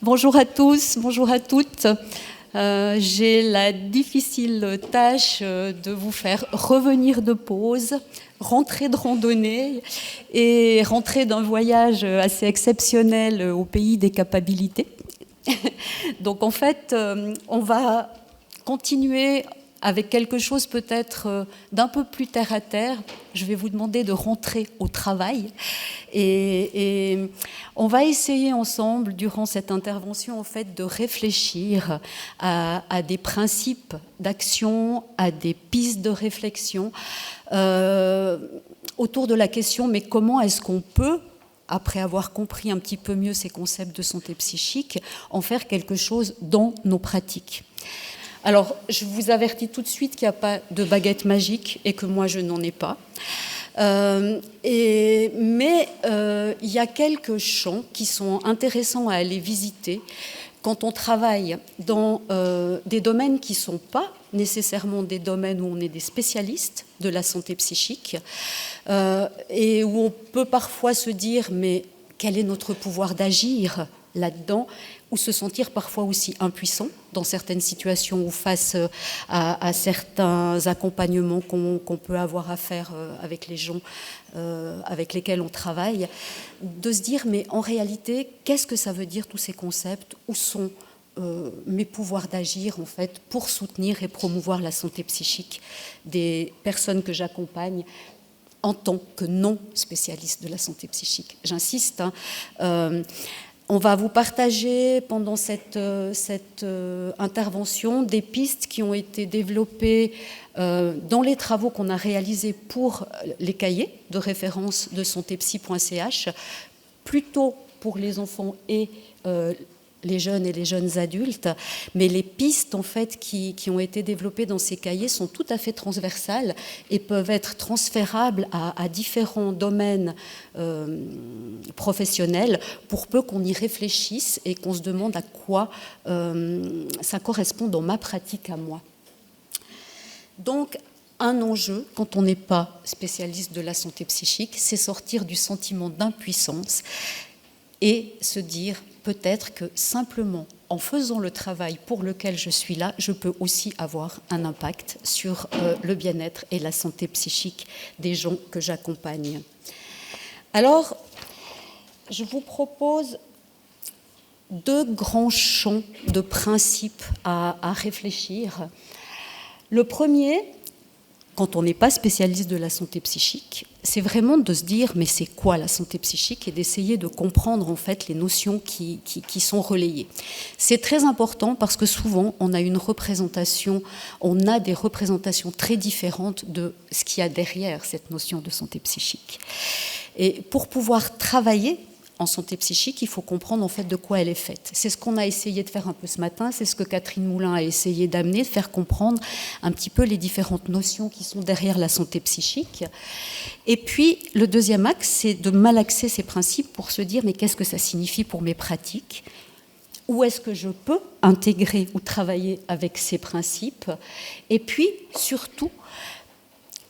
Bonjour à tous, bonjour à toutes. J'ai la difficile tâche de vous faire revenir de pause, rentrer de randonnée et rentrer d'un voyage assez exceptionnel au pays des capacités. Donc en fait, on va continuer avec quelque chose peut-être d'un peu plus terre à terre. Je vais vous demander de rentrer au travail et on va essayer ensemble, durant cette intervention, en fait, de réfléchir à des principes d'action, à des pistes de réflexion autour de la question, mais comment est-ce qu'on peut, après avoir compris un petit peu mieux ces concepts de santé psychique, en faire quelque chose dans nos pratiques. Alors, je vous avertis tout de suite qu'il n'y a pas de baguette magique et que moi, je n'en ai pas. Mais il y a quelques champs qui sont intéressants à aller visiter quand on travaille dans des domaines qui ne sont pas nécessairement des domaines où on est des spécialistes de la santé psychique et où on peut parfois se dire mais quel est notre pouvoir d'agir là-dedans, ou se sentir parfois aussi impuissant dans certaines situations ou face à certains accompagnements qu'on peut avoir à faire avec les gens avec lesquels on travaille, de se dire mais en réalité qu'est-ce que ça veut dire tous ces concepts, où sont mes pouvoirs d'agir en fait pour soutenir et promouvoir la santé psychique des personnes que j'accompagne en tant que non spécialiste de la santé psychique. J'insiste, on va vous partager pendant cette intervention des pistes qui ont été développées dans les travaux qu'on a réalisés pour les cahiers de référence de santépsy.ch, plutôt pour les enfants et les jeunes et les jeunes adultes, mais les pistes en fait qui ont été développées dans ces cahiers sont tout à fait transversales et peuvent être transférables à différents domaines professionnels, pour peu qu'on y réfléchisse et qu'on se demande à quoi ça correspond dans ma pratique à moi. Donc, un enjeu, quand on n'est pas spécialiste de la santé psychique, c'est sortir du sentiment d'impuissance et se dire peut-être que simplement en faisant le travail pour lequel je suis là, je peux aussi avoir un impact sur le bien-être et la santé psychique des gens que j'accompagne. Alors, je vous propose deux grands champs de principes à réfléchir. Le premier, quand on n'est pas spécialiste de la santé psychique, c'est vraiment de se dire mais c'est quoi la santé psychique et d'essayer de comprendre en fait les notions qui sont relayées. C'est très important parce que souvent on a des représentations très différentes de ce qu'il y a derrière cette notion de santé psychique. Et pour pouvoir travailler en santé psychique, il faut comprendre en fait de quoi elle est faite. C'est ce qu'on a essayé de faire un peu ce matin, c'est ce que Catherine Moulin a essayé d'amener, de faire comprendre un petit peu les différentes notions qui sont derrière la santé psychique. Et puis, le deuxième axe, c'est de malaxer ces principes pour se dire mais qu'est-ce que ça signifie pour mes pratiques ? Où est-ce que je peux intégrer ou travailler avec ces principes ? Et puis, surtout,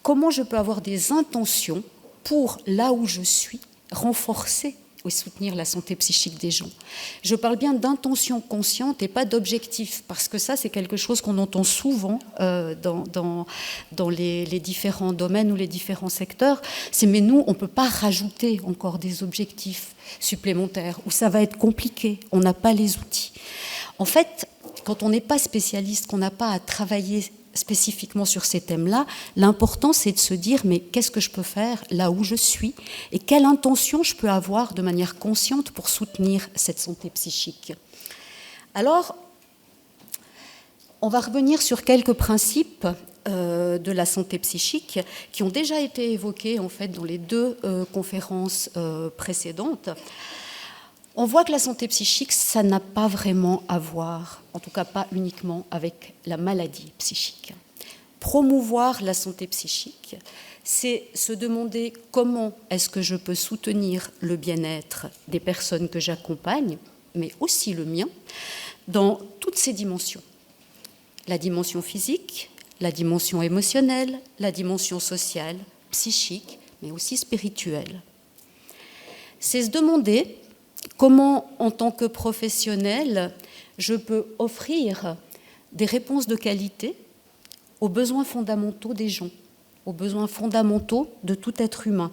comment je peux avoir des intentions pour, là où je suis, renforcer et soutenir la santé psychique des gens. Je parle bien d'intention consciente et pas d'objectif, parce que ça, c'est quelque chose qu'on entend souvent dans les différents domaines ou les différents secteurs. C'est mais nous, on ne peut pas rajouter encore des objectifs supplémentaires, ou ça va être compliqué, on n'a pas les outils. En fait, quand on n'est pas spécialiste, qu'on n'a pas à travailler spécifiquement sur ces thèmes-là, l'important c'est de se dire mais qu'est-ce que je peux faire là où je suis et quelle intention je peux avoir de manière consciente pour soutenir cette santé psychique. Alors, on va revenir sur quelques principes de la santé psychique qui ont déjà été évoqués en fait dans les deux conférences précédentes. On voit que la santé psychique, ça n'a pas vraiment à voir, en tout cas pas uniquement avec la maladie psychique. Promouvoir la santé psychique, c'est se demander comment est-ce que je peux soutenir le bien-être des personnes que j'accompagne, mais aussi le mien, dans toutes ces dimensions. La dimension physique, la dimension émotionnelle, la dimension sociale, psychique, mais aussi spirituelle. C'est se demander Comment, en tant que professionnel, je peux offrir des réponses de qualité aux besoins fondamentaux des gens, aux besoins fondamentaux de tout être humain.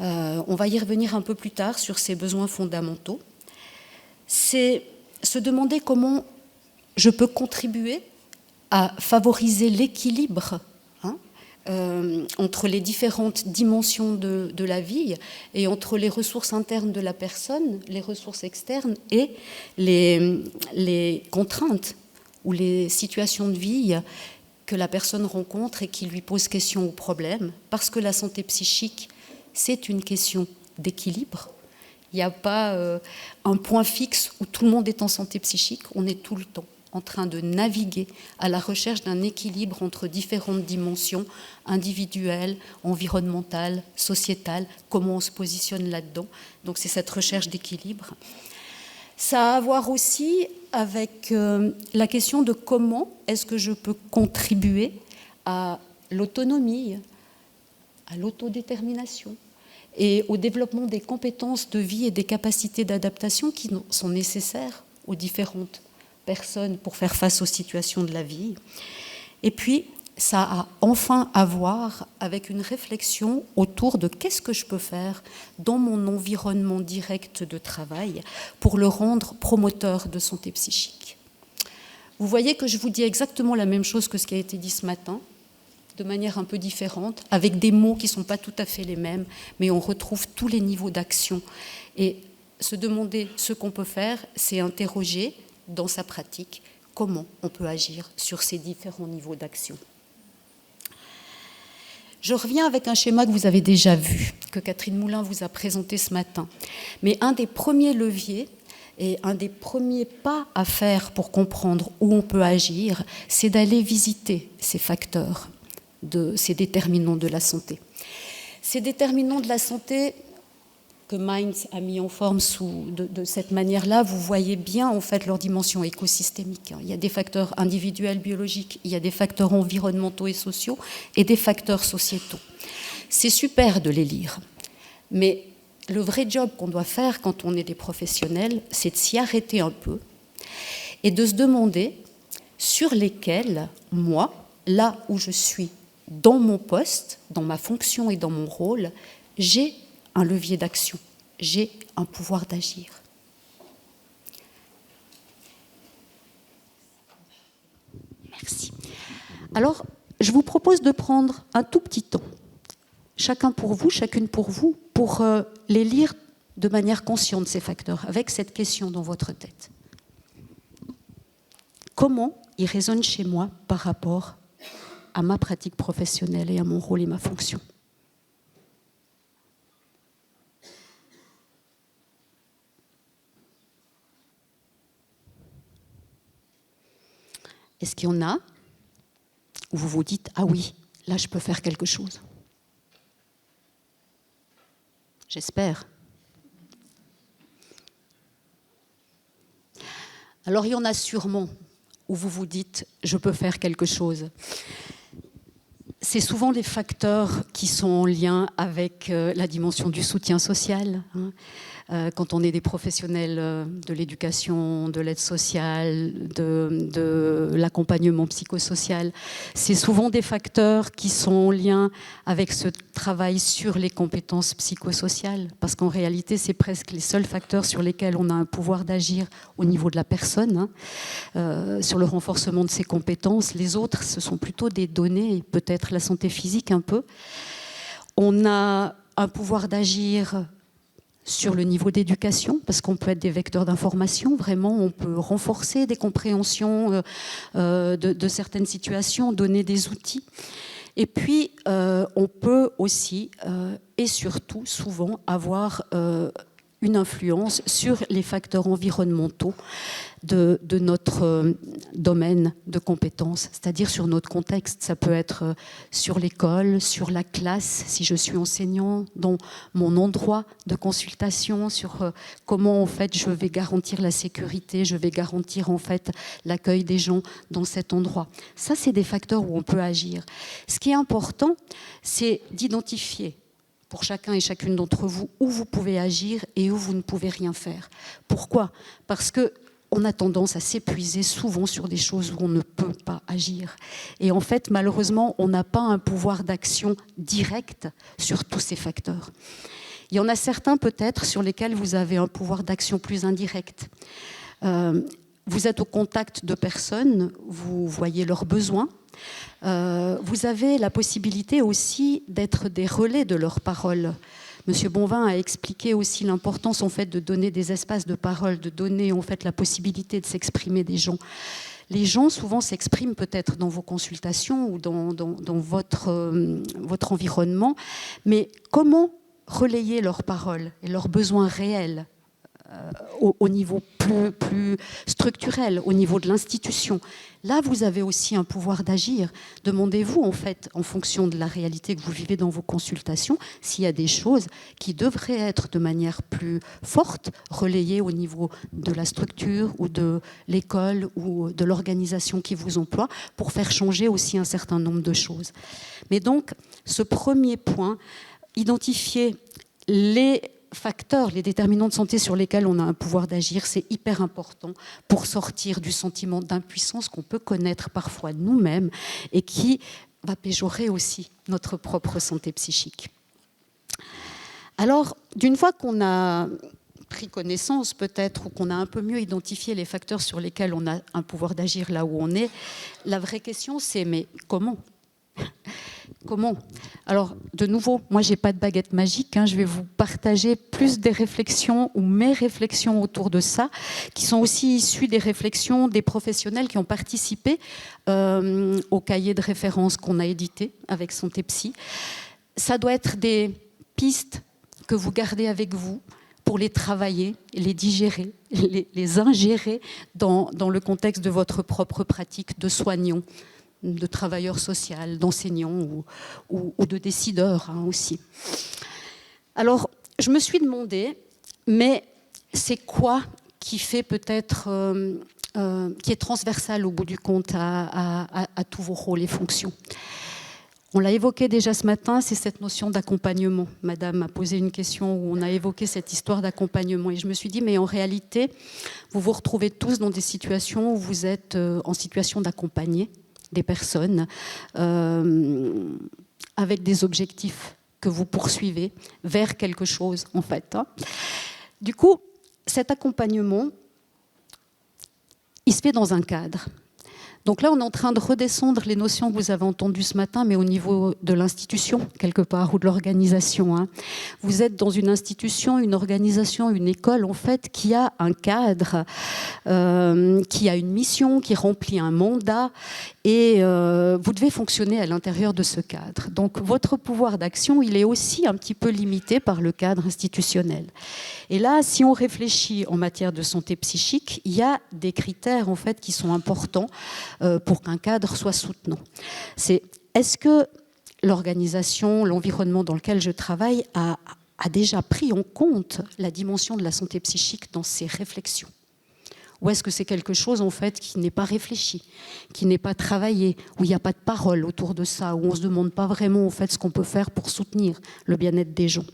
On va y revenir un peu plus tard sur ces besoins fondamentaux. C'est se demander comment je peux contribuer à favoriser l'équilibre entre les différentes dimensions de la vie et entre les ressources internes de la personne, les ressources externes et les contraintes ou les situations de vie que la personne rencontre et qui lui posent question ou problème, parce que la santé psychique, c'est une question d'équilibre. Il n'y a pas un point fixe où tout le monde est en santé psychique, on est tout le temps en train de naviguer à la recherche d'un équilibre entre différentes dimensions individuelles, environnementales, sociétales, comment on se positionne là-dedans. Donc c'est cette recherche d'équilibre. Ça a à voir aussi avec la question de comment est-ce que je peux contribuer à l'autonomie, à l'autodétermination et au développement des compétences de vie et des capacités d'adaptation qui sont nécessaires aux différentes personnes pour faire face aux situations de la vie. Et puis, ça a enfin à voir avec une réflexion autour de qu'est-ce que je peux faire dans mon environnement direct de travail pour le rendre promoteur de santé psychique. Vous voyez que je vous dis exactement la même chose que ce qui a été dit ce matin, de manière un peu différente, avec des mots qui ne sont pas tout à fait les mêmes, mais on retrouve tous les niveaux d'action. Et se demander ce qu'on peut faire, c'est interroger dans sa pratique comment on peut agir sur ces différents niveaux d'action. Je reviens avec un schéma que vous avez déjà vu, que Catherine Moulin vous a présenté ce matin. Mais un des premiers leviers et un des premiers pas à faire pour comprendre où on peut agir, c'est d'aller visiter ces facteurs, ces déterminants de la santé. Ces déterminants de la santé que Mainz a mis en forme de cette manière-là, vous voyez bien en fait leur dimension écosystémique. Il y a des facteurs individuels, biologiques, il y a des facteurs environnementaux et sociaux et des facteurs sociétaux. C'est super de les lire, mais le vrai job qu'on doit faire quand on est des professionnels, c'est de s'y arrêter un peu et de se demander sur lesquels, moi, là où je suis, dans mon poste, dans ma fonction et dans mon rôle, j'ai un levier d'action, j'ai un pouvoir d'agir. Merci. Alors, je vous propose de prendre un tout petit temps, chacun pour vous, chacune pour vous, pour les lire de manière consciente, ces facteurs, avec cette question dans votre tête. Comment ils résonnent chez moi par rapport à ma pratique professionnelle et à mon rôle et ma fonction ? Est-ce qu'il y en a où vous vous dites « Ah oui, là je peux faire quelque chose ». J'espère. Alors il y en a sûrement où vous vous dites « Je peux faire quelque chose ». C'est souvent les facteurs qui sont en lien avec la dimension du soutien social. Quand on est des professionnels de l'éducation, de l'aide sociale, de l'accompagnement psychosocial, c'est souvent des facteurs qui sont en lien avec ce travail sur les compétences psychosociales, parce qu'en réalité, c'est presque les seuls facteurs sur lesquels on a un pouvoir d'agir au niveau de la personne, sur le renforcement de ses compétences. Les autres, ce sont plutôt des données, peut-être la santé physique un peu. On a un pouvoir d'agir sur le niveau d'éducation, parce qu'on peut être des vecteurs d'information, vraiment, on peut renforcer des compréhensions de certaines situations, donner des outils. Et puis, on peut aussi, et surtout, souvent, avoir une influence sur les facteurs environnementaux de notre domaine de compétences, c'est-à-dire sur notre contexte. Ça peut être sur l'école, sur la classe, si je suis enseignant, dans mon endroit de consultation, sur comment en fait je vais garantir la sécurité, je vais garantir en fait l'accueil des gens dans cet endroit. Ça, c'est des facteurs où on peut agir. Ce qui est important, c'est d'identifier pour chacun et chacune d'entre vous où vous pouvez agir et où vous ne pouvez rien faire. Pourquoi ? Parce qu'on a tendance à s'épuiser souvent sur des choses où on ne peut pas agir. Et en fait, malheureusement, on n'a pas un pouvoir d'action direct sur tous ces facteurs. Il y en a certains peut-être sur lesquels vous avez un pouvoir d'action plus indirect. Vous êtes au contact de personnes, vous voyez leurs besoins. Vous avez la possibilité aussi d'être des relais de leurs paroles. Monsieur Bonvin a expliqué aussi l'importance en fait de donner des espaces de parole, de donner en fait la possibilité de s'exprimer des gens. Les gens souvent s'expriment peut-être dans vos consultations ou dans votre environnement, mais comment relayer leurs paroles et leurs besoins réels au niveau plus structurel, au niveau de l'institution. Là, vous avez aussi un pouvoir d'agir. Demandez-vous, en fait, en fonction de la réalité que vous vivez dans vos consultations, s'il y a des choses qui devraient être de manière plus forte, relayées au niveau de la structure ou de l'école ou de l'organisation qui vous emploie, pour faire changer aussi un certain nombre de choses. Mais donc, ce premier point, identifier les facteurs, les déterminants de santé sur lesquels on a un pouvoir d'agir, c'est hyper important pour sortir du sentiment d'impuissance qu'on peut connaître parfois nous-mêmes et qui va péjorer aussi notre propre santé psychique. Alors, d'une fois qu'on a pris connaissance peut-être ou qu'on a un peu mieux identifié les facteurs sur lesquels on a un pouvoir d'agir là où on est, la vraie question c'est mais comment ? Comment ? Alors, de nouveau, moi, je n'ai pas de baguette magique. Je vais vous partager plus des réflexions ou mes réflexions autour de ça, qui sont aussi issues des réflexions des professionnels qui ont participé au cahier de référence qu'on a édité avec Santé Psy. Ça doit être des pistes que vous gardez avec vous pour les travailler, les digérer, les ingérer dans le contexte de votre propre pratique de soignant, de travailleurs sociaux, d'enseignants ou de décideurs aussi. Alors, je me suis demandé, mais c'est quoi qui fait peut-être, qui est transversal au bout du compte à tous vos rôles et fonctions ? On l'a évoqué déjà ce matin, c'est cette notion d'accompagnement. Madame a posé une question où on a évoqué cette histoire d'accompagnement. Et je me suis dit, mais en réalité, vous vous retrouvez tous dans des situations où vous êtes en situation d'accompagner des personnes avec des objectifs que vous poursuivez vers quelque chose, en fait. Du coup, cet accompagnement, il se fait dans un cadre. Donc là, on est en train de redescendre les notions que vous avez entendues ce matin, mais au niveau de l'institution, quelque part, ou de l'organisation. Vous êtes dans une institution, une organisation, une école, en fait, qui a un cadre, qui a une mission, qui remplit un mandat, et vous devez fonctionner à l'intérieur de ce cadre. Donc, votre pouvoir d'action, il est aussi un petit peu limité par le cadre institutionnel. Et là, si on réfléchit en matière de santé psychique, il y a des critères, en fait, qui sont importants pour qu'un cadre soit soutenant. C'est est-ce que l'organisation, l'environnement dans lequel je travaille a déjà pris en compte la dimension de la santé psychique dans ses réflexions ? Ou est-ce que c'est quelque chose en fait qui n'est pas réfléchi, qui n'est pas travaillé, où il n'y a pas de parole autour de ça, où on ne se demande pas vraiment en fait ce qu'on peut faire pour soutenir le bien-être des gens ?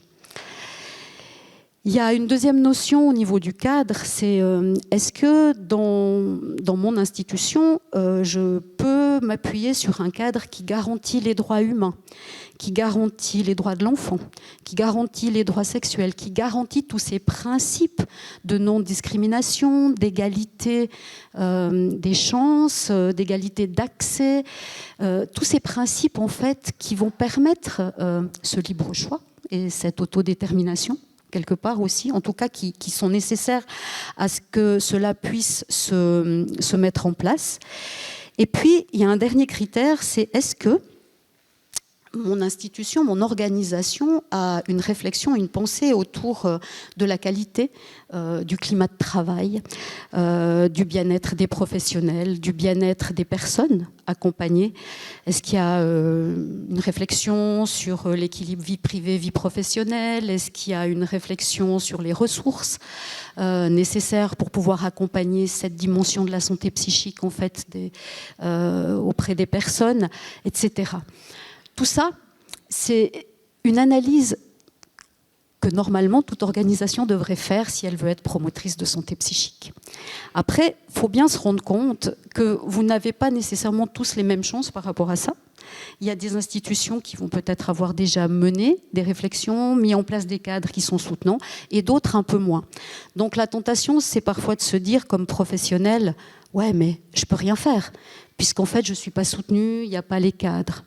Il y a une deuxième notion au niveau du cadre, c'est est-ce que dans mon institution, je peux m'appuyer sur un cadre qui garantit les droits humains, qui garantit les droits de l'enfant, qui garantit les droits sexuels, qui garantit tous ces principes de non-discrimination, d'égalité des chances, d'égalité d'accès, tous ces principes en fait qui vont permettre ce libre choix et cette autodétermination quelque part aussi, en tout cas qui sont nécessaires à ce que cela puisse se mettre en place. Et puis, il y a un dernier critère, c'est est-ce que mon institution, mon organisation a une réflexion, une pensée autour de la qualité, du climat de travail, du bien-être des professionnels, du bien-être des personnes accompagnées. Est-ce qu'il y a une réflexion sur l'équilibre vie privée, vie professionnelle ? Est-ce qu'il y a une réflexion sur les ressources nécessaires pour pouvoir accompagner cette dimension de la santé psychique en fait, auprès des personnes, etc. Tout ça, c'est une analyse que normalement toute organisation devrait faire si elle veut être promotrice de santé psychique. Après, il faut bien se rendre compte que vous n'avez pas nécessairement tous les mêmes chances par rapport à ça. Il y a des institutions qui vont peut-être avoir déjà mené des réflexions, mis en place des cadres qui sont soutenants, et d'autres un peu moins. Donc la tentation, c'est parfois de se dire comme professionnel, ouais, mais je peux rien faire, puisqu'en fait je ne suis pas soutenue, il n'y a pas les cadres.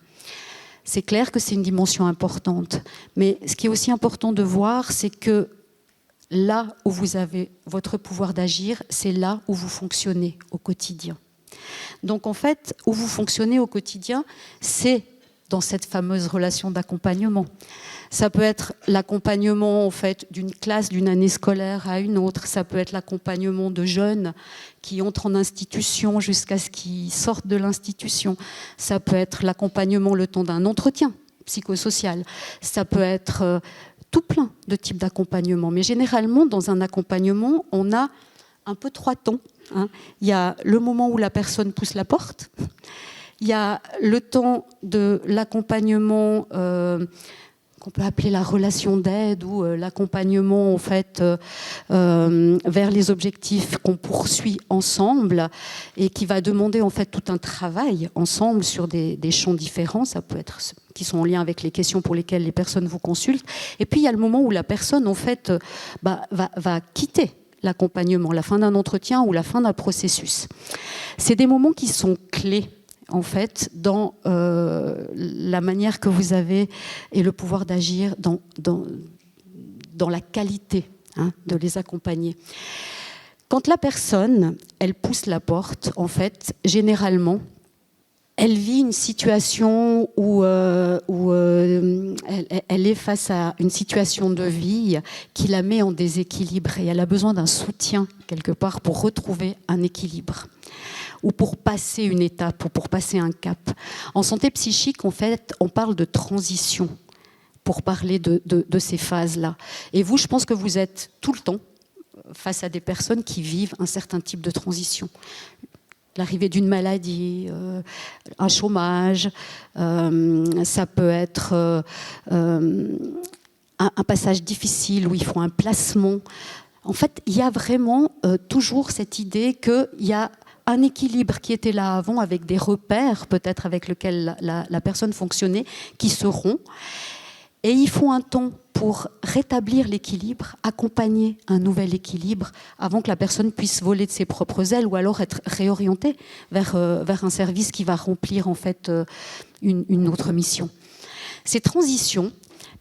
C'est clair que c'est une dimension importante, mais ce qui est aussi important de voir, c'est que là où vous avez votre pouvoir d'agir, c'est là où vous fonctionnez au quotidien. Donc en fait, où vous fonctionnez au quotidien, c'est dans cette fameuse relation d'accompagnement. Ça peut être l'accompagnement en fait, d'une classe, d'une année scolaire à une autre. Ça peut être l'accompagnement de jeunes qui entrent en institution jusqu'à ce qu'ils sortent de l'institution. Ça peut être l'accompagnement le temps d'un entretien psychosocial. Ça peut être tout plein de types d'accompagnement. Mais généralement, dans un accompagnement, on a un peu 3 temps. Il y a le moment où la personne pousse la porte. Il y a le temps de l'accompagnement qu'on peut appeler la relation d'aide ou l'accompagnement en fait, vers les objectifs qu'on poursuit ensemble et qui va demander en fait, tout un travail ensemble sur des champs différents. Ça peut être qui sont en lien avec les questions pour lesquelles les personnes vous consultent. Et puis il y a le moment où la personne en fait, va quitter l'accompagnement, la fin d'un entretien ou la fin d'un processus. C'est des moments qui sont clés en fait, dans la manière que vous avez et le pouvoir d'agir dans la qualité de les accompagner. Quand la personne, elle pousse la porte, en fait, généralement, elle vit une situation où elle est face à une situation de vie qui la met en déséquilibre et elle a besoin d'un soutien quelque part pour retrouver un équilibre ou pour passer une étape ou pour passer un cap. En santé psychique, en fait, on parle de transition pour parler de ces phases-là. Et vous, je pense que vous êtes tout le temps face à des personnes qui vivent un certain type de transition. L'arrivée d'une maladie, un chômage, ça peut être un passage difficile où il faut un placement. En fait, il y a vraiment toujours cette idée qu'il y a un équilibre qui était là avant avec des repères peut-être avec lesquels la personne fonctionnait qui se rompent. Et il faut un temps pour rétablir l'équilibre, accompagner un nouvel équilibre avant que la personne puisse voler de ses propres ailes ou alors être réorientée vers un service qui va remplir en fait une autre mission. Ces transitions,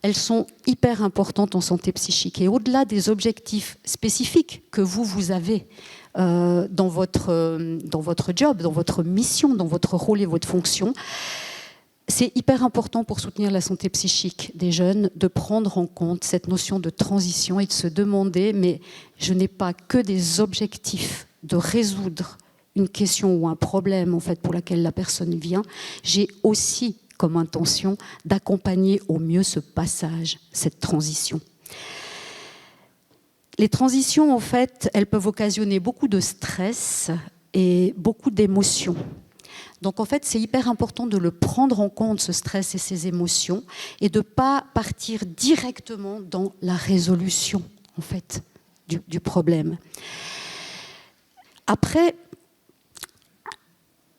elles sont hyper importantes en santé psychique et au-delà des objectifs spécifiques que vous avez dans votre job, dans votre mission, dans votre rôle et votre fonction, c'est hyper important pour soutenir la santé psychique des jeunes de prendre en compte cette notion de transition et de se demander, mais je n'ai pas que des objectifs de résoudre une question ou un problème en fait, pour laquelle la personne vient, j'ai aussi comme intention d'accompagner au mieux ce passage, cette transition. Les transitions, en fait, elles peuvent occasionner beaucoup de stress et beaucoup d'émotions. Donc, en fait, c'est hyper important de le prendre en compte, ce stress et ces émotions, et de ne pas partir directement dans la résolution, en fait, du problème. Après,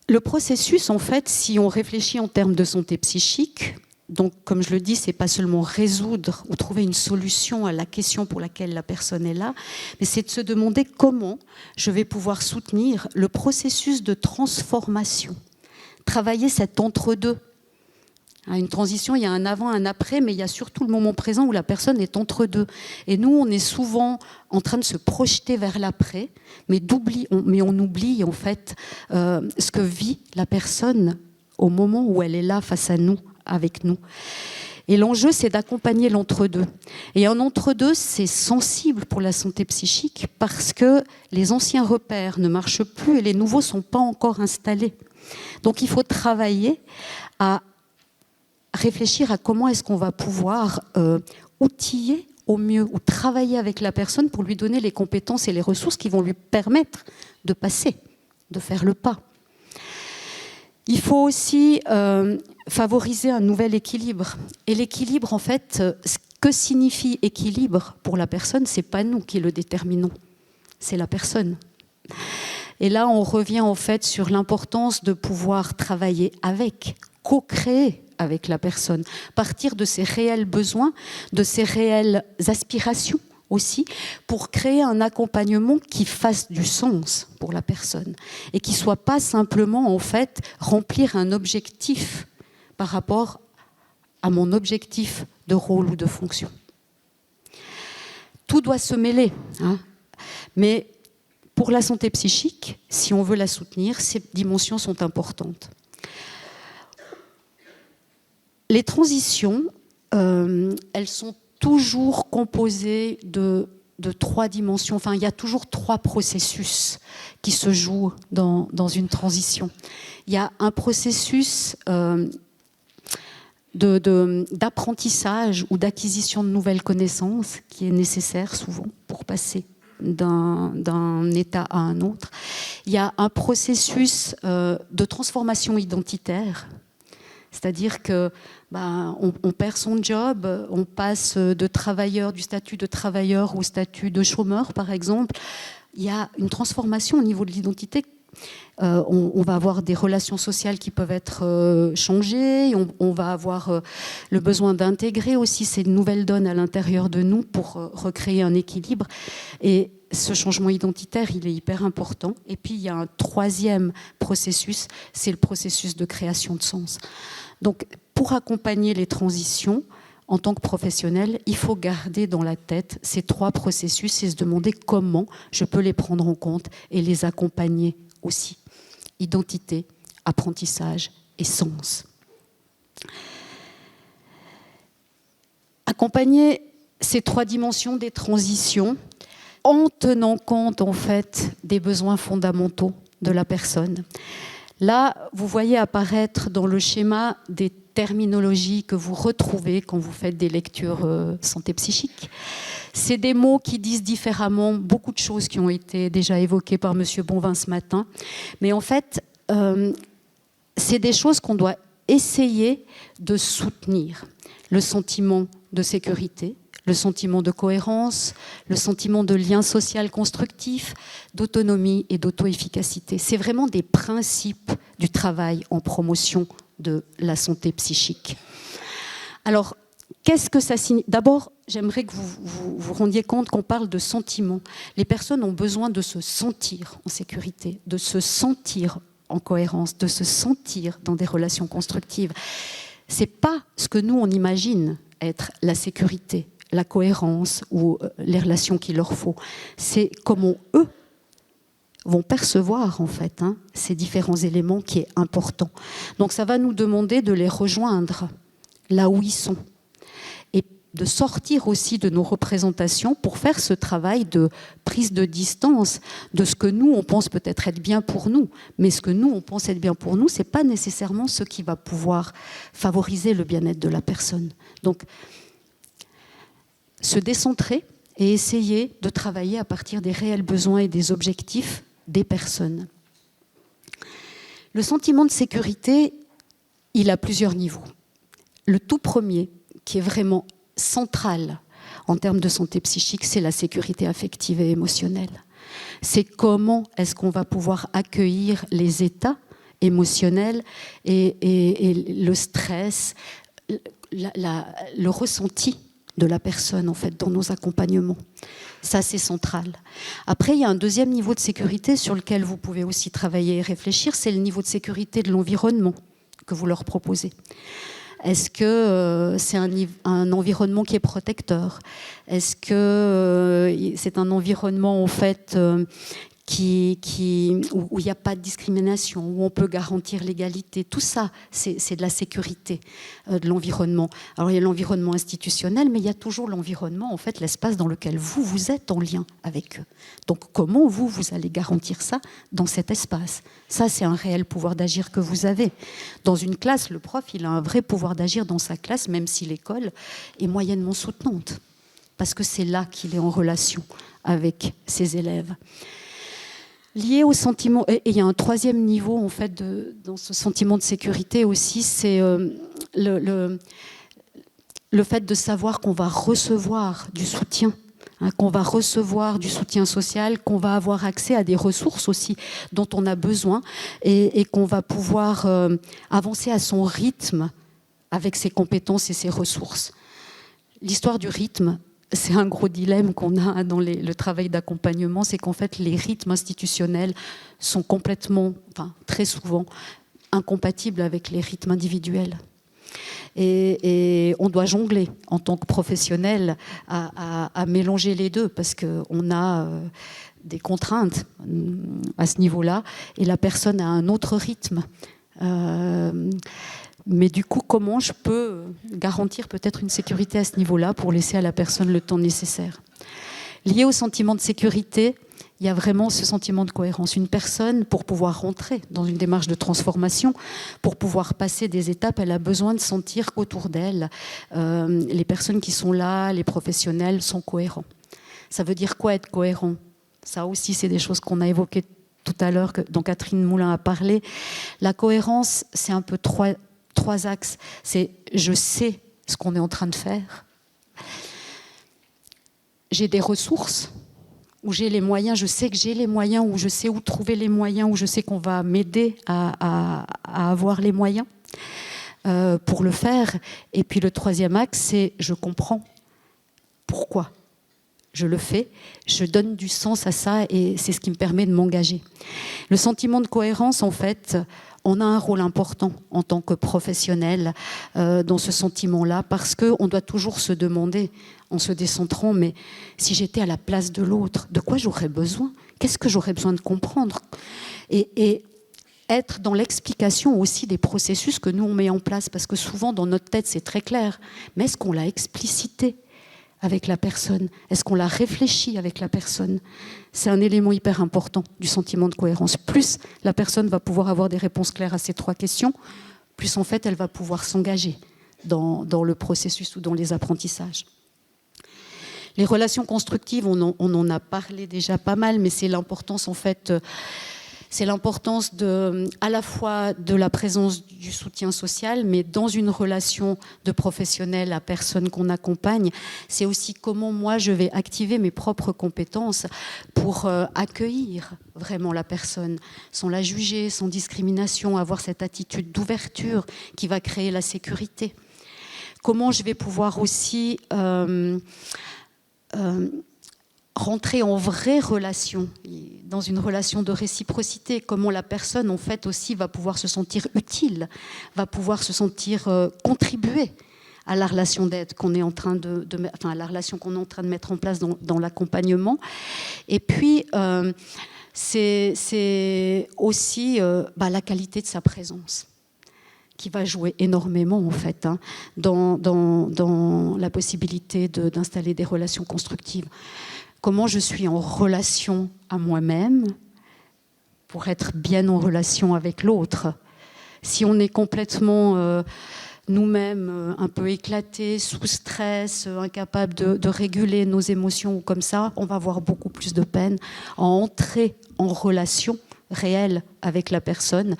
le processus, en fait, si on réfléchit en termes de santé psychique, donc, comme je le dis, ce n'est pas seulement résoudre ou trouver une solution à la question pour laquelle la personne est là, mais c'est de se demander comment je vais pouvoir soutenir le processus de transformation. Travailler cet entre-deux. À une transition, il y a un avant, un après, mais il y a surtout le moment présent où la personne est entre deux. Et nous, on est souvent en train de se projeter vers l'après, mais on oublie en fait ce que vit la personne au moment où elle est là face à nous, avec nous. Et l'enjeu, c'est d'accompagner l'entre-deux. Et un entre-deux, c'est sensible pour la santé psychique parce que les anciens repères ne marchent plus et les nouveaux ne sont pas encore installés. Donc il faut travailler à réfléchir à comment est-ce qu'on va pouvoir outiller au mieux ou travailler avec la personne pour lui donner les compétences et les ressources qui vont lui permettre de passer, de faire le pas. Il faut aussi favoriser un nouvel équilibre. Et l'équilibre, en fait, que signifie équilibre pour la personne, c'est pas nous qui le déterminons, c'est la personne. Et là, on revient en fait sur l'importance de pouvoir travailler avec, co-créer avec la personne, partir de ses réels besoins, de ses réelles aspirations aussi, pour créer un accompagnement qui fasse du sens pour la personne et qui ne soit pas simplement en fait remplir un objectif par rapport à mon objectif de rôle ou de fonction. Tout doit se mêler, hein, mais pour la santé psychique, si on veut la soutenir, ces dimensions sont importantes. Les transitions, elles sont toujours composées de 3 dimensions. Enfin, il y a toujours 3 processus qui se jouent dans une transition. Il y a un processus d'apprentissage ou d'acquisition de nouvelles connaissances qui est nécessaire souvent pour passer d'un état à un autre. Il y a un processus de transformation identitaire, c'est-à-dire que on perd son job, on passe du statut de travailleur au statut de chômeur, par exemple. Il y a une transformation au niveau de l'identité. On va avoir des relations sociales qui peuvent être changées, on va avoir le besoin d'intégrer aussi ces nouvelles donnes à l'intérieur de nous pour recréer un équilibre. Et ce changement identitaire, il est hyper important. Et puis, il y a un 3e processus, c'est le processus de création de sens. Donc, pour accompagner les transitions, en tant que professionnel, il faut garder dans la tête ces 3 processus et se demander comment je peux les prendre en compte et les accompagner aussi. Identité, apprentissage et sens. Accompagner ces 3 dimensions des transitions en tenant compte en fait des besoins fondamentaux de la personne. Là, vous voyez apparaître dans le schéma des terminologies que vous retrouvez quand vous faites des lectures santé psychique. C'est des mots qui disent différemment beaucoup de choses qui ont été déjà évoquées par M. Bonvin ce matin. Mais en fait, c'est des choses qu'on doit essayer de soutenir. Le sentiment de sécurité, le sentiment de cohérence, le sentiment de lien social constructif, d'autonomie et d'auto-efficacité. C'est vraiment des principes du travail en promotion de la santé psychique. Alors, qu'est-ce que ça signifie ? D'abord, j'aimerais que vous vous rendiez compte qu'on parle de sentiments. Les personnes ont besoin de se sentir en sécurité, de se sentir en cohérence, de se sentir dans des relations constructives. C'est pas ce que nous, on imagine être la sécurité, la cohérence ou les relations qu'il leur faut. C'est comment eux vont percevoir en fait ces différents éléments qui est important. Donc ça va nous demander de les rejoindre là où ils sont et de sortir aussi de nos représentations pour faire ce travail de prise de distance de ce que nous on pense peut-être être bien pour nous, mais ce que nous on pense être bien pour nous, c'est pas nécessairement ce qui va pouvoir favoriser le bien-être de la personne. Donc se décentrer et essayer de travailler à partir des réels besoins et des objectifs des personnes. Le sentiment de sécurité, il a plusieurs niveaux. Le tout premier, qui est vraiment central en termes de santé psychique, c'est la sécurité affective et émotionnelle. C'est comment est-ce qu'on va pouvoir accueillir les états émotionnels et le stress, le ressenti de la personne en fait dans nos accompagnements. Ça, c'est central. Après, il y a un deuxième niveau de sécurité sur lequel vous pouvez aussi travailler et réfléchir, c'est le niveau de sécurité de l'environnement que vous leur proposez. Est-ce que c'est un environnement qui est protecteur ? Est-ce que c'est un environnement en fait où il n'y a pas de discrimination, où on peut garantir l'égalité? Tout ça, c'est de la sécurité de l'environnement. Alors il y a l'environnement institutionnel, mais il y a toujours l'environnement, en fait, l'espace dans lequel vous êtes en lien avec eux. Donc comment vous allez garantir ça dans cet espace ? Ça, c'est un réel pouvoir d'agir que vous avez. Dans une classe, le prof, il a un vrai pouvoir d'agir dans sa classe, même si l'école est moyennement soutenante, parce que c'est là qu'il est en relation avec ses élèves. Lié au sentiment, et il y a un troisième niveau en fait dans ce sentiment de sécurité aussi, c'est le le fait de savoir qu'on va recevoir du soutien, qu'on va recevoir du soutien social, qu'on va avoir accès à des ressources aussi dont on a besoin et qu'on va pouvoir avancer à son rythme avec ses compétences et ses ressources. L'histoire du rythme, c'est un gros dilemme qu'on a dans le travail d'accompagnement, c'est qu'en fait les rythmes institutionnels sont complètement, très souvent, incompatibles avec les rythmes individuels. Et on doit jongler en tant que professionnel à mélanger les deux parce qu'on a des contraintes à ce niveau-là et la personne a un autre rythme. Mais du coup, comment je peux garantir peut-être une sécurité à ce niveau-là pour laisser à la personne le temps nécessaire? Lié au sentiment de sécurité, il y a vraiment ce sentiment de cohérence. Une personne, pour pouvoir rentrer dans une démarche de transformation, pour pouvoir passer des étapes, elle a besoin de sentir qu'autour d'elle, les personnes qui sont là, les professionnels, sont cohérents. Ça veut dire quoi être cohérent? Ça aussi, c'est des choses qu'on a évoquées tout à l'heure, dont Catherine Moulin a parlé. La cohérence, c'est un peu trois axes. C'est je sais ce qu'on est en train de faire. J'ai des ressources où j'ai les moyens, je sais que j'ai les moyens, où je sais où trouver les moyens, où je sais qu'on va m'aider à avoir les moyens pour le faire. Et puis le troisième axe, c'est je comprends pourquoi je le fais, je donne du sens à ça et c'est ce qui me permet de m'engager. Le sentiment de cohérence, en fait, on a un rôle important en tant que professionnel dans ce sentiment-là parce qu'on doit toujours se demander, en se décentrant, mais si j'étais à la place de l'autre, de quoi j'aurais besoin? Qu'est-ce que j'aurais besoin de comprendre? Et être dans l'explication aussi des processus que nous on met en place, parce que souvent dans notre tête c'est très clair, mais est-ce qu'on l'a explicité avec la personne? Est-ce qu'on l'a réfléchi avec la personne? C'est un élément hyper important du sentiment de cohérence. Plus la personne va pouvoir avoir des réponses claires à ces trois questions, plus en fait elle va pouvoir s'engager dans le processus ou dans les apprentissages. Les relations constructives, on en a parlé déjà pas mal, mais c'est l'importance en fait, c'est l'importance à la fois de la présence du soutien social, mais dans une relation de professionnel à personne qu'on accompagne, c'est aussi comment moi je vais activer mes propres compétences pour accueillir vraiment la personne, sans la juger, sans discrimination, avoir cette attitude d'ouverture qui va créer la sécurité. Comment je vais pouvoir aussi rentrer en vraie relation, dans une relation de réciprocité, comment la personne en fait aussi va pouvoir se sentir utile, va pouvoir se sentir contribuer à la relation d'aide qu'on est en train à la relation qu'on est en train de mettre en place dans l'accompagnement. Et puis c'est aussi la qualité de sa présence qui va jouer énormément en fait dans la possibilité d'installer des relations constructives. Comment je suis en relation à moi-même pour être bien en relation avec l'autre. Si on est complètement nous-mêmes un peu éclatés, sous stress, incapables de réguler nos émotions ou comme ça, on va avoir beaucoup plus de peine à entrer en relation réelle avec la personne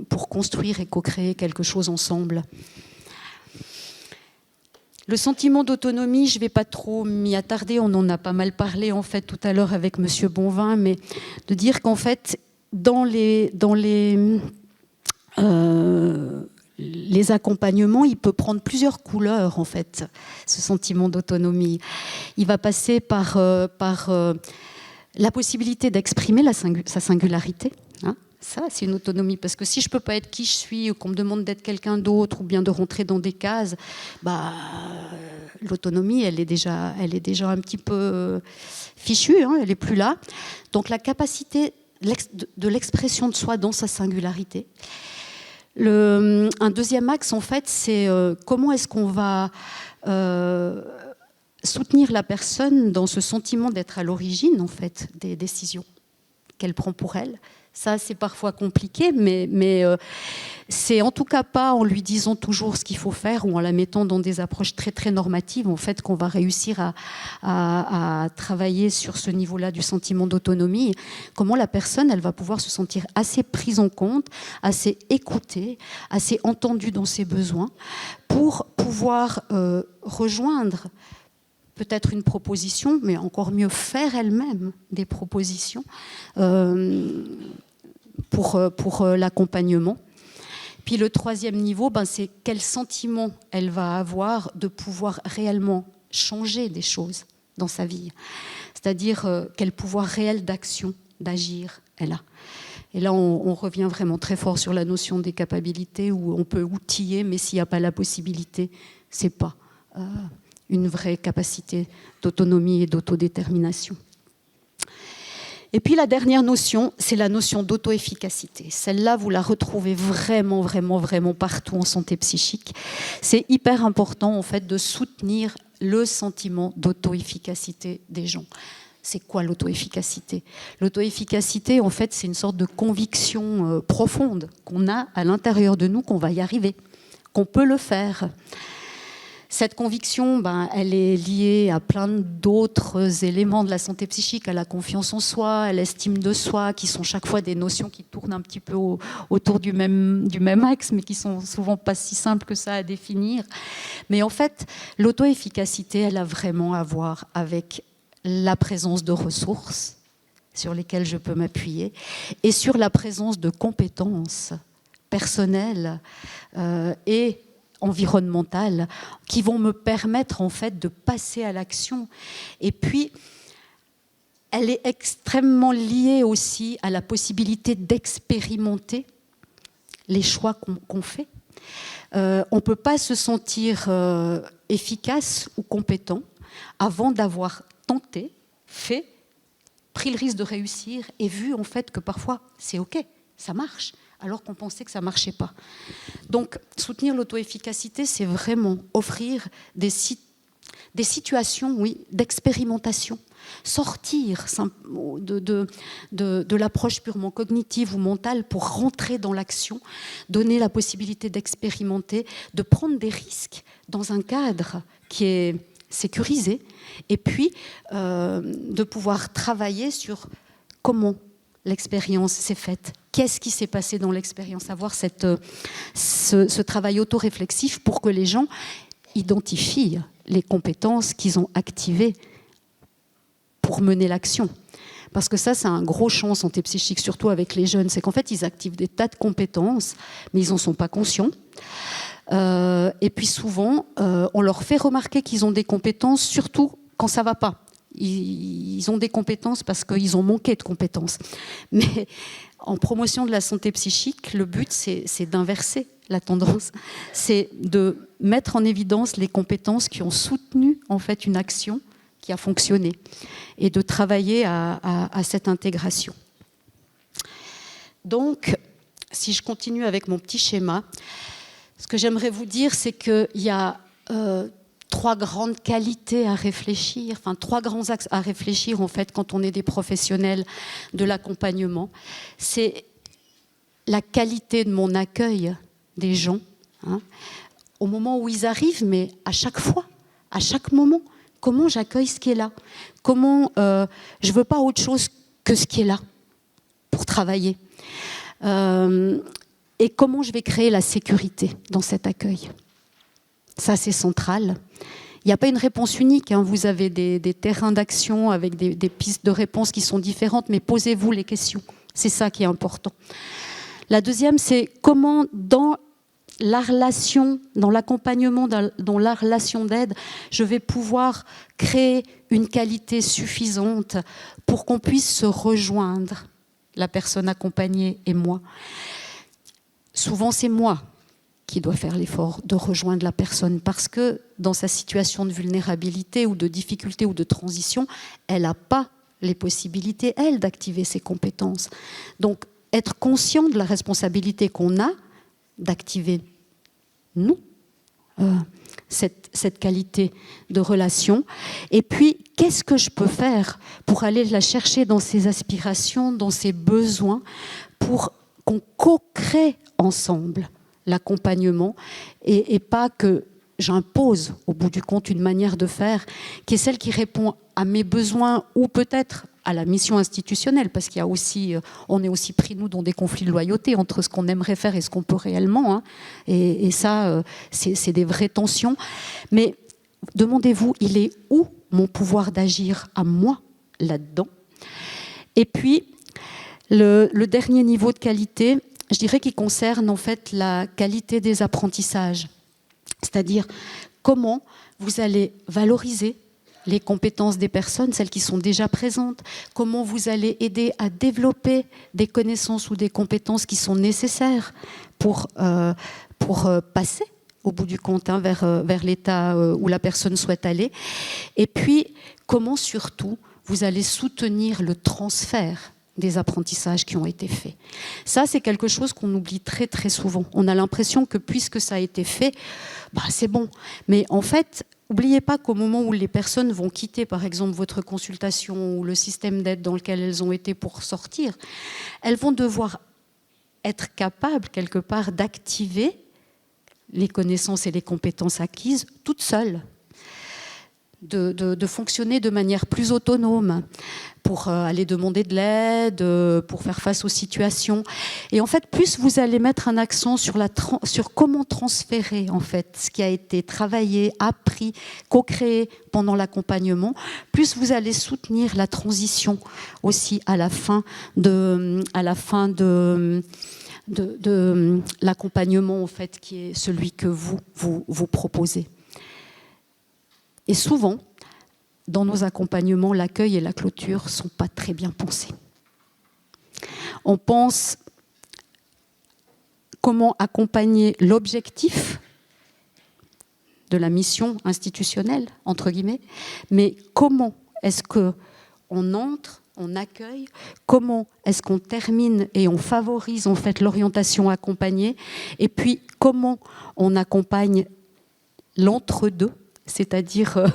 pour construire et co-créer quelque chose ensemble. Le sentiment d'autonomie, je ne vais pas trop m'y attarder, on en a pas mal parlé en fait tout à l'heure avec Monsieur Bonvin, mais de dire qu'en fait dans les accompagnements, il peut prendre plusieurs couleurs en fait, ce sentiment d'autonomie. Il va passer par la possibilité d'exprimer sa singularité. Ça, c'est une autonomie. Parce que si je ne peux pas être qui je suis, ou qu'on me demande d'être quelqu'un d'autre, ou bien de rentrer dans des cases, l'autonomie, elle est déjà un petit peu fichue, elle n'est plus là. Donc la capacité de l'expression de soi dans sa singularité. Un deuxième axe, en fait, c'est comment est-ce qu'on va soutenir la personne dans ce sentiment d'être à l'origine, en fait, des décisions qu'elle prend pour elle. Ça, c'est parfois compliqué, mais c'est en tout cas pas en lui disant toujours ce qu'il faut faire ou en la mettant dans des approches très, très normatives, en fait, qu'on va réussir à travailler sur ce niveau-là du sentiment d'autonomie. Comment la personne, elle va pouvoir se sentir assez prise en compte, assez écoutée, assez entendue dans ses besoins pour pouvoir rejoindre peut-être une proposition, mais encore mieux faire elle-même des propositions pour l'accompagnement. Puis le troisième niveau, c'est quel sentiment elle va avoir de pouvoir réellement changer des choses dans sa vie. C'est-à-dire quel pouvoir réel d'action, d'agir elle a. Et là, on revient vraiment très fort sur la notion des capacités où on peut outiller, mais s'il n'y a pas la possibilité, c'est pas une vraie capacité d'autonomie et d'autodétermination. Et puis la dernière notion, c'est la notion d'auto-efficacité. Celle-là, vous la retrouvez vraiment, vraiment, vraiment partout en santé psychique. C'est hyper important, en fait, de soutenir le sentiment d'auto-efficacité des gens. C'est quoi l'auto-efficacité ? L'auto-efficacité, en fait, c'est une sorte de conviction profonde qu'on a à l'intérieur de nous qu'on va y arriver, qu'on peut le faire. Cette conviction, elle est liée à plein d'autres éléments de la santé psychique, à la confiance en soi, à l'estime de soi, qui sont chaque fois des notions qui tournent un petit peu autour du même axe, mais qui sont souvent pas si simples que ça à définir. Mais en fait, l'auto-efficacité, elle a vraiment à voir avec la présence de ressources sur lesquelles je peux m'appuyer et sur la présence de compétences personnelles et environnementales qui vont me permettre en fait de passer à l'action. Et puis, elle est extrêmement liée aussi à la possibilité d'expérimenter les choix qu'on fait. On ne peut pas se sentir efficace ou compétent avant d'avoir tenté, fait, pris le risque de réussir et vu en fait que parfois c'est OK, ça marche, alors qu'on pensait que ça ne marchait pas. Donc, soutenir l'auto-efficacité, c'est vraiment offrir des situations, oui, d'expérimentation, sortir de l'approche purement cognitive ou mentale pour rentrer dans l'action, donner la possibilité d'expérimenter, de prendre des risques dans un cadre qui est sécurisé, et puis de pouvoir travailler sur comment l'expérience s'est faite, qu'est-ce qui s'est passé dans l'expérience, avoir ce travail auto-réflexif pour que les gens identifient les compétences qu'ils ont activées pour mener l'action. Parce que ça, c'est un gros champ en santé psychique, surtout avec les jeunes, c'est qu'en fait, ils activent des tas de compétences, mais ils n'en sont pas conscients. Et puis souvent, on leur fait remarquer qu'ils ont des compétences, surtout quand ça ne va pas. Ils ont des compétences parce qu'ils ont manqué de compétences. Mais en promotion de la santé psychique, le but, c'est d'inverser la tendance. C'est de mettre en évidence les compétences qui ont soutenu en fait, une action qui a fonctionné et de travailler à cette intégration. Donc, si je continue avec mon petit schéma, ce que j'aimerais vous dire, c'est qu'il y a 3 grandes qualités à réfléchir, enfin 3 grands axes à réfléchir en fait quand on est des professionnels de l'accompagnement. C'est la qualité de mon accueil des gens, au moment où ils arrivent, mais à chaque fois, à chaque moment, comment j'accueille ce qui est là, comment je veux pas autre chose que ce qui est là pour travailler, et comment je vais créer la sécurité dans cet accueil. Ça, c'est central. Il n'y a pas une réponse unique. Vous avez des terrains d'action avec des pistes de réponse qui sont différentes, mais posez-vous les questions. C'est ça qui est important. La deuxième, c'est comment, dans la relation, dans l'accompagnement, dans la relation d'aide, je vais pouvoir créer une qualité suffisante pour qu'on puisse se rejoindre, la personne accompagnée et moi. Souvent, c'est moi qui doit faire l'effort de rejoindre la personne parce que dans sa situation de vulnérabilité ou de difficulté ou de transition, elle n'a pas les possibilités, elle, d'activer ses compétences. Donc, être conscient de la responsabilité qu'on a d'activer, nous, cette qualité de relation. Et puis, qu'est-ce que je peux faire pour aller la chercher dans ses aspirations, dans ses besoins, pour qu'on co-crée ensemble l'accompagnement et pas que j'impose au bout du compte une manière de faire qui est celle qui répond à mes besoins ou peut-être à la mission institutionnelle, parce qu'il y a aussi, on est aussi pris, nous, dans des conflits de loyauté entre ce qu'on aimerait faire et ce qu'on peut réellement. Hein. Et ça, c'est des vraies tensions. Mais demandez-vous, il est où mon pouvoir d'agir à moi là-dedans? Et puis, le dernier niveau de qualité, je dirais qu'il concerne en fait la qualité des apprentissages. C'est-à-dire comment vous allez valoriser les compétences des personnes, celles qui sont déjà présentes, comment vous allez aider à développer des connaissances ou des compétences qui sont nécessaires pour passer au bout du compte vers l'état où la personne souhaite aller. Et puis, comment surtout vous allez soutenir le transfert des apprentissages qui ont été faits. Ça, c'est quelque chose qu'on oublie très très souvent. On a l'impression que puisque ça a été fait, c'est bon. Mais en fait, n'oubliez pas qu'au moment où les personnes vont quitter, par exemple, votre consultation ou le système d'aide dans lequel elles ont été pour sortir, elles vont devoir être capables, quelque part, d'activer les connaissances et les compétences acquises toutes seules, de fonctionner de manière plus autonome pour aller demander de l'aide, pour faire face aux situations. Et en fait, plus vous allez mettre un accent sur comment transférer en fait ce qui a été travaillé, appris, co-créé pendant l'accompagnement, plus vous allez soutenir la transition aussi à la fin de l'accompagnement en fait, qui est celui que vous proposez. Et souvent, dans nos accompagnements, l'accueil et la clôture ne sont pas très bien pensés. On pense comment accompagner l'objectif de la mission institutionnelle, entre guillemets, mais comment est-ce qu'on entre, on accueille, comment est-ce qu'on termine et on favorise en fait l'orientation accompagnée, et puis comment on accompagne l'entre-deux, c'est-à-dire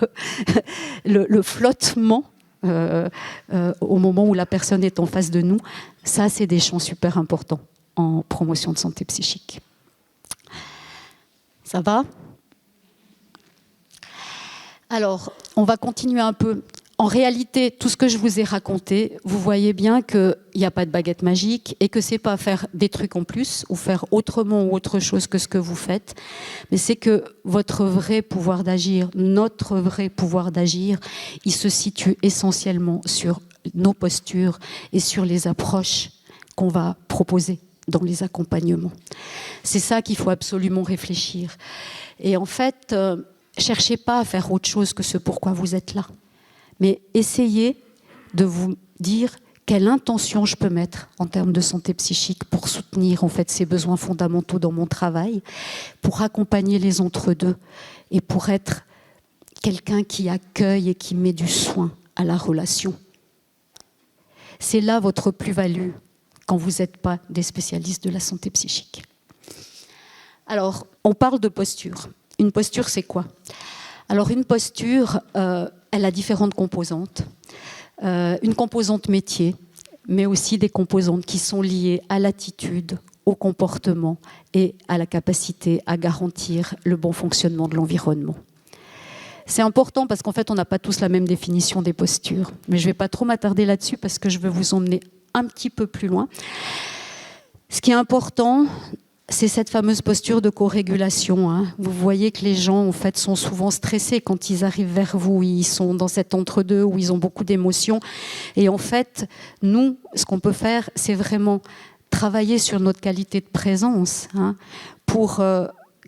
le flottement au moment où la personne est en face de nous. Ça, c'est des champs super importants en promotion de santé psychique. Ça va ? Alors, on va continuer un peu. En réalité, tout ce que je vous ai raconté, vous voyez bien qu'il n'y a pas de baguette magique et que ce n'est pas faire des trucs en plus ou faire autrement ou autre chose que ce que vous faites, mais c'est que votre vrai pouvoir d'agir, notre vrai pouvoir d'agir, il se situe essentiellement sur nos postures et sur les approches qu'on va proposer dans les accompagnements. C'est ça qu'il faut absolument réfléchir. Et en fait, cherchez pas à faire autre chose que ce pourquoi vous êtes là. Mais essayez de vous dire quelle intention je peux mettre en termes de santé psychique pour soutenir en fait ces besoins fondamentaux dans mon travail, pour accompagner les entre-deux et pour être quelqu'un qui accueille et qui met du soin à la relation. C'est là votre plus-value quand vous n'êtes pas des spécialistes de la santé psychique. Alors, on parle de posture. Une posture, c'est quoi ? Alors, une posture, elle a différentes composantes. Une composante métier, mais aussi des composantes qui sont liées à l'attitude, au comportement et à la capacité à garantir le bon fonctionnement de l'environnement. C'est important parce qu'en fait, on n'a pas tous la même définition des postures. Mais je ne vais pas trop m'attarder là-dessus parce que je veux vous emmener un petit peu plus loin. Ce qui est important, c'est cette fameuse posture de co-régulation. Hein. Vous voyez que les gens, en fait, sont souvent stressés quand ils arrivent vers vous. Ils sont dans cet entre-deux où ils ont beaucoup d'émotions. Et en fait, nous, ce qu'on peut faire, c'est vraiment travailler sur notre qualité de présence pour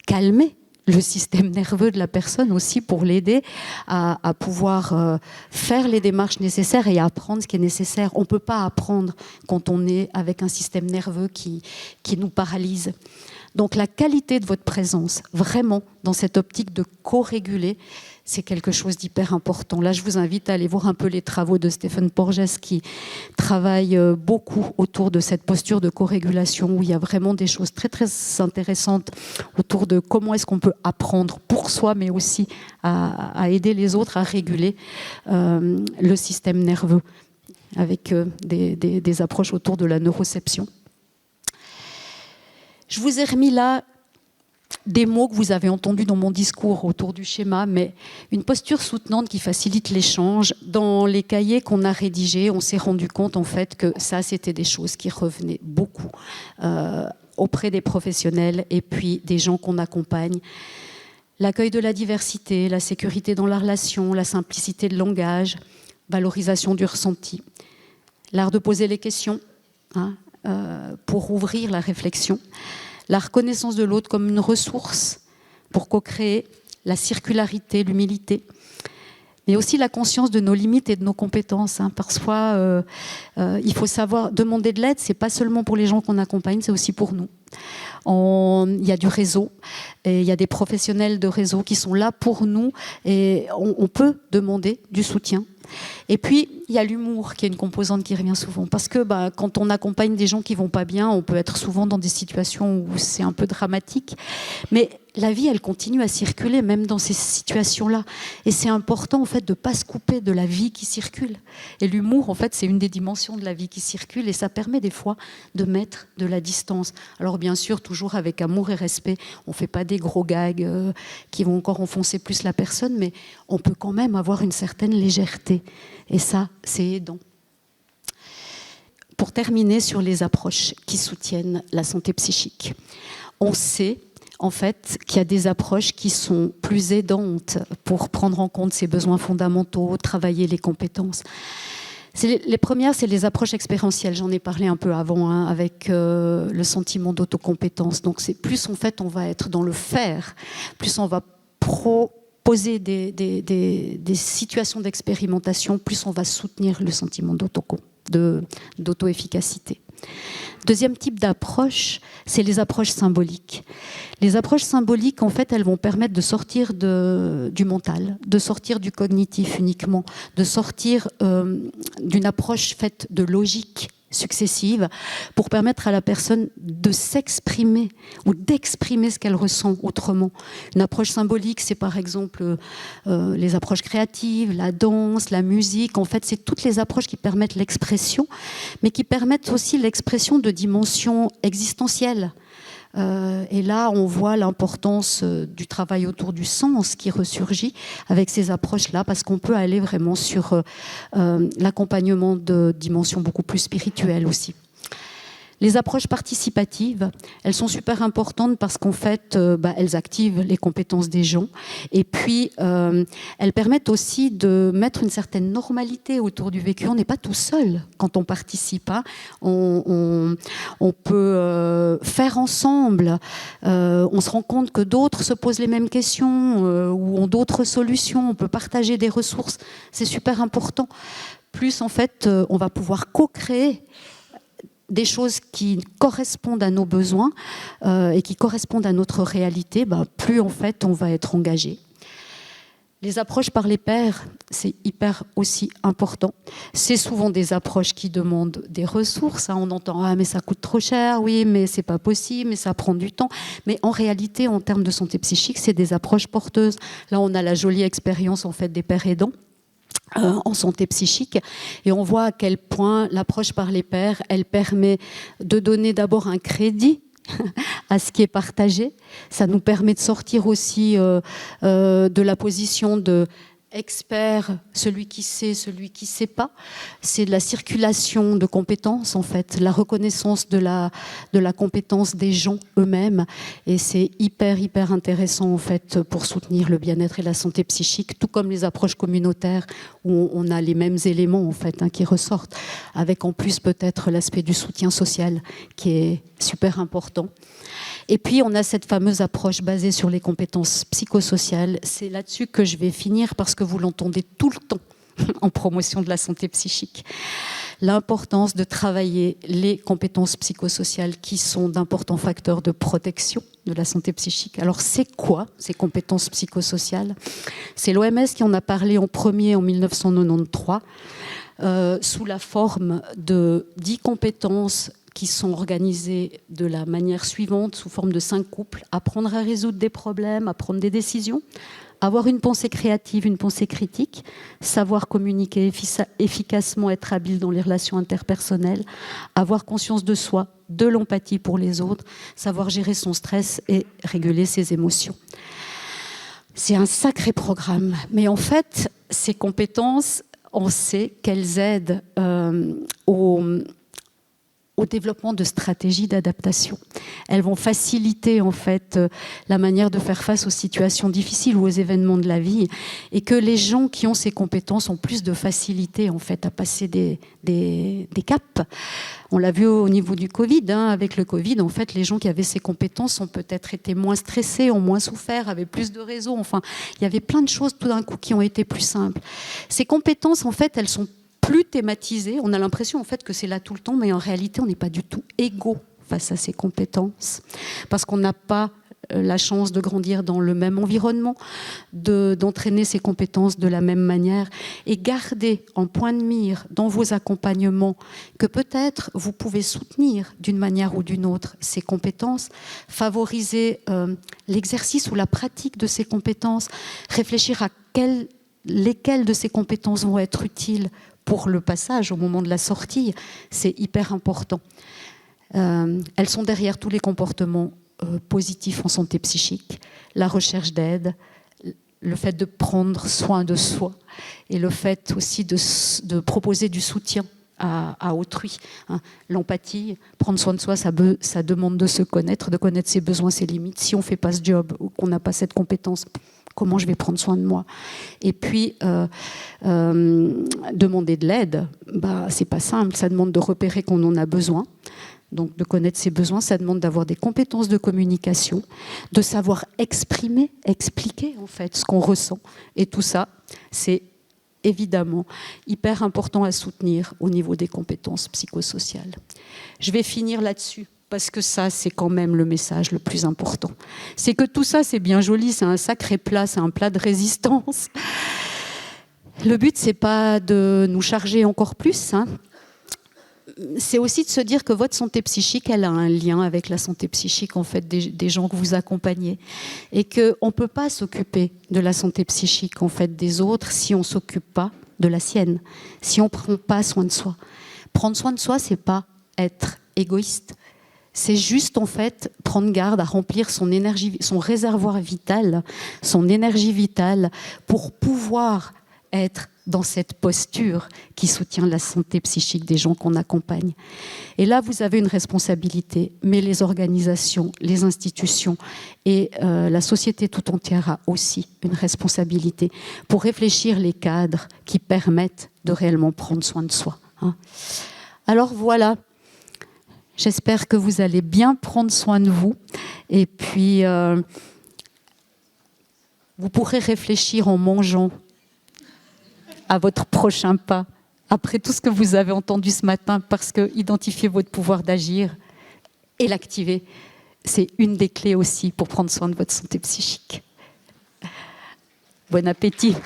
calmer le système nerveux de la personne aussi, pour l'aider à pouvoir faire les démarches nécessaires et à apprendre ce qui est nécessaire. On ne peut pas apprendre quand on est avec un système nerveux qui nous paralyse. Donc la qualité de votre présence, vraiment dans cette optique de co-réguler, c'est quelque chose d'hyper important. Là, je vous invite à aller voir un peu les travaux de Stephen Porges qui travaille beaucoup autour de cette posture de co-régulation où il y a vraiment des choses très, très intéressantes autour de comment est-ce qu'on peut apprendre pour soi, mais aussi à aider les autres à réguler le système nerveux avec des approches autour de la neuroception. Je vous ai remis là des mots que vous avez entendus dans mon discours autour du schéma, mais une posture soutenante qui facilite l'échange. Dans les cahiers qu'on a rédigés, on s'est rendu compte en fait que ça, c'était des choses qui revenaient beaucoup auprès des professionnels et puis des gens qu'on accompagne. L'accueil de la diversité, la sécurité dans la relation, la simplicité de langage, valorisation du ressenti, l'art de poser les questions pour ouvrir la réflexion, la reconnaissance de l'autre comme une ressource pour co-créer, la circularité, l'humilité, mais aussi la conscience de nos limites et de nos compétences. Parfois, il faut savoir demander de l'aide, c'est pas seulement pour les gens qu'on accompagne, c'est aussi pour nous. Il y a du réseau, et il y a des professionnels de réseau qui sont là pour nous, et on peut demander du soutien. Et puis, il y a l'humour qui est une composante qui revient souvent. Parce que quand on accompagne des gens qui ne vont pas bien, on peut être souvent dans des situations où c'est un peu dramatique. Mais la vie, elle continue à circuler, même dans ces situations-là. Et c'est important, en fait, de ne pas se couper de la vie qui circule. Et l'humour, en fait, c'est une des dimensions de la vie qui circule. Et ça permet des fois de mettre de la distance. Alors, bien sûr, toujours avec amour et respect. On ne fait pas des gros gags qui vont encore enfoncer plus la personne, mais on peut quand même avoir une certaine légèreté. Et ça, c'est aidant. Pour terminer sur les approches qui soutiennent la santé psychique, on sait en fait qu'il y a des approches qui sont plus aidantes pour prendre en compte ces besoins fondamentaux, travailler les compétences. Les premières, c'est les approches expérientielles. J'en ai parlé un peu avant avec le sentiment d'autocompétence. Donc c'est plus en fait on va être dans le faire, plus on va poser des situations d'expérimentation, plus on va soutenir le sentiment d'auto-efficacité. Deuxième type d'approche, c'est les approches symboliques. Les approches symboliques, en fait, elles vont permettre de sortir du mental, de sortir du cognitif uniquement, de sortir d'une approche faite de logique successives pour permettre à la personne de s'exprimer ou d'exprimer ce qu'elle ressent autrement. Une approche symbolique, c'est par exemple les approches créatives, la danse, la musique. En fait, c'est toutes les approches qui permettent l'expression, mais qui permettent aussi l'expression de dimensions existentielles. Et là, on voit l'importance du travail autour du sens qui ressurgit avec ces approches-là, parce qu'on peut aller vraiment sur l'accompagnement de dimensions beaucoup plus spirituelles aussi. Les approches participatives, elles sont super importantes parce qu'en fait, elles activent les compétences des gens et puis elles permettent aussi de mettre une certaine normalité autour du vécu. On n'est pas tout seul quand on participe. On peut faire ensemble. On se rend compte que d'autres se posent les mêmes questions ou ont d'autres solutions. On peut partager des ressources. C'est super important. Plus, en fait, on va pouvoir co-créer des choses qui correspondent à nos besoins et qui correspondent à notre réalité, plus en fait on va être engagé. Les approches par les pairs, c'est hyper aussi important. C'est souvent des approches qui demandent des ressources. On entend « Ah, mais ça coûte trop cher, oui, mais c'est pas possible, mais ça prend du temps. » Mais en réalité, en termes de santé psychique, c'est des approches porteuses. Là, on a la jolie expérience en fait des pairs aidants en santé psychique et on voit à quel point l'approche par les pairs, elle permet de donner d'abord un crédit à ce qui est partagé. Ça nous permet de sortir aussi de la position de expert, celui qui sait, celui qui ne sait pas. C'est de la circulation de compétences, en fait, la reconnaissance de la compétence des gens eux-mêmes. Et c'est hyper intéressant, en fait, pour soutenir le bien-être et la santé psychique, tout comme les approches communautaires où on a les mêmes éléments, en fait, qui ressortent, avec en plus peut-être l'aspect du soutien social qui est super important. Et puis, on a cette fameuse approche basée sur les compétences psychosociales. C'est là-dessus que je vais finir parce que vous l'entendez tout le temps en promotion de la santé psychique. l'importance de travailler les compétences psychosociales qui sont d'importants facteurs de protection de la santé psychique. Alors c'est quoi ces compétences psychosociales? C'est l'OMS qui en a parlé en premier en 1993 sous la forme de 10 compétences qui sont organisées de la manière suivante, sous forme de 5 couples: apprendre à résoudre des problèmes, à prendre des décisions, avoir une pensée créative, une pensée critique, savoir communiquer efficacement, être habile dans les relations interpersonnelles, avoir conscience de soi, de l'empathie pour les autres, savoir gérer son stress et réguler ses émotions. C'est un sacré programme, mais en fait, ces compétences, on sait qu'elles aident au développement de stratégies d'adaptation. Elles vont faciliter en fait la manière de faire face aux situations difficiles ou aux événements de la vie, et que les gens qui ont ces compétences ont plus de facilité en fait à passer des caps. On l'a vu au niveau du Covid, avec le Covid, en fait, les gens qui avaient ces compétences ont peut-être été moins stressés, ont moins souffert, avaient plus de réseaux. Enfin, il y avait plein de choses tout d'un coup qui ont été plus simples. Ces compétences, en fait, elles sont plus thématisées. On a l'impression en fait que c'est là tout le temps, mais en réalité, on n'est pas du tout égaux face à ces compétences, parce qu'on n'a pas la chance de grandir dans le même environnement, d'entraîner ces compétences de la même manière, et garder en point de mire dans vos accompagnements que peut-être vous pouvez soutenir d'une manière ou d'une autre ces compétences, favoriser l'exercice ou la pratique de ces compétences, réfléchir à lesquelles de ces compétences vont être utiles pour le passage au moment de la sortie, c'est hyper important. Elles sont derrière tous les comportements positifs en santé psychique, la recherche d'aide, le fait de prendre soin de soi et le fait aussi de proposer du soutien à autrui. L'empathie, prendre soin de soi, ça demande de se connaître, de connaître ses besoins, ses limites. Si on ne fait pas ce job ou qu'on n'a pas cette compétence, comment je vais prendre soin de moi? Et puis, demander de l'aide, c'est pas simple. Ça demande de repérer qu'on en a besoin. Donc, de connaître ses besoins, ça demande d'avoir des compétences de communication, de savoir exprimer, expliquer en fait ce qu'on ressent. Et tout ça, c'est évidemment hyper important à soutenir au niveau des compétences psychosociales. Je vais finir là-dessus, parce que ça, c'est quand même le message le plus important. C'est que tout ça, c'est bien joli, c'est un sacré plat, c'est un plat de résistance. Le but, c'est pas de nous charger encore plus, c'est aussi de se dire que votre santé psychique, elle a un lien avec la santé psychique en fait, des gens que vous accompagnez. Et qu'on ne peut pas s'occuper de la santé psychique en fait, des autres si on ne s'occupe pas de la sienne, si on ne prend pas soin de soi. Prendre soin de soi, ce n'est pas être égoïste. C'est juste en fait prendre garde à remplir son énergie, son réservoir vital, son énergie vitale pour pouvoir être dans cette posture qui soutient la santé psychique des gens qu'on accompagne. Et là, vous avez une responsabilité, mais les organisations, les institutions et la société tout entière a aussi une responsabilité pour réfléchir les cadres qui permettent de réellement prendre soin de soi. Alors voilà, j'espère que vous allez bien prendre soin de vous et puis vous pourrez réfléchir en mangeant à votre prochain pas, après tout ce que vous avez entendu ce matin, parce que identifier votre pouvoir d'agir et l'activer, c'est une des clés aussi pour prendre soin de votre santé psychique. Bon appétit.